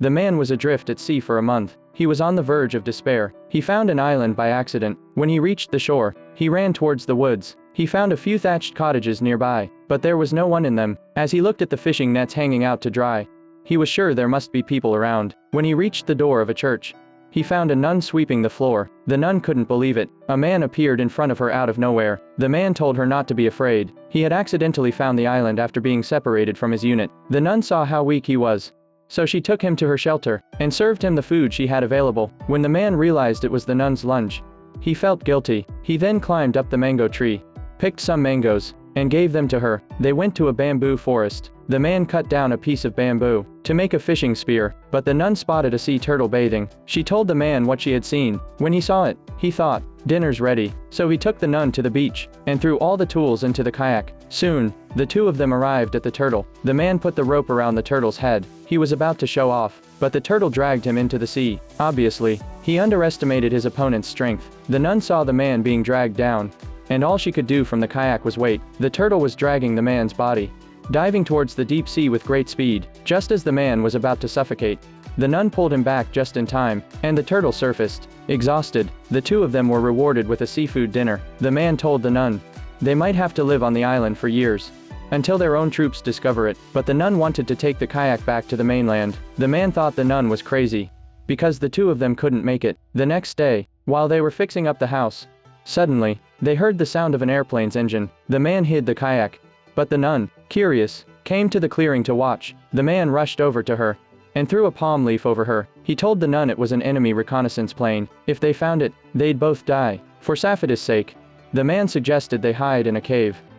The man was adrift at sea for a month. He was on the verge of despair. He found an island by accident. When he reached the shore, he ran towards the woods. He found a few thatched cottages nearby, but there was no one in them. As he looked at the fishing nets hanging out to dry, he was sure there must be people around. When he reached the door of a church, he found a nun sweeping the floor. The nun couldn't believe it. A man appeared in front of her out of nowhere. The man told her not to be afraid. He had accidentally found the island after being separated from his unit. The nun saw how weak he was, so she took him to her shelter and served him the food she had available. When the man realized it was the nun's lunch, he felt guilty. He then climbed up the mango tree, picked some mangoes, and gave them to her. They went to a bamboo forest. The man cut down a piece of bamboo to make a fishing spear, but the nun spotted a sea turtle bathing. She told the man what she had seen. When he saw it, he thought, "Dinner's ready." So he took the nun to the beach and threw all the tools into the kayak. Soon, the two of them arrived at the turtle. The man put the rope around the turtle's head. He was about to show off, but the turtle dragged him into the sea. Obviously, he underestimated his opponent's strength. The nun saw the man being dragged down, and all she could do from the kayak was wait. The turtle was dragging the man's body, diving towards the deep sea with great speed. Just as the man was about to suffocate, the nun pulled him back just in time, and the turtle surfaced. Exhausted, the two of them were rewarded with a seafood dinner. The man told the nun they might have to live on the island for years, until their own troops discover it. But the nun wanted to take the kayak back to the mainland. The man thought the nun was crazy, because the two of them couldn't make it. The next day, while they were fixing up the house, suddenly, they heard the sound of an airplane's engine. The man hid the kayak, but the nun, curious, came to the clearing to watch. The man rushed over to her and threw a palm leaf over her. He told the nun it was an enemy reconnaissance plane. If they found it, they'd both die. For Sapphidus' sake, the man suggested they hide in a cave.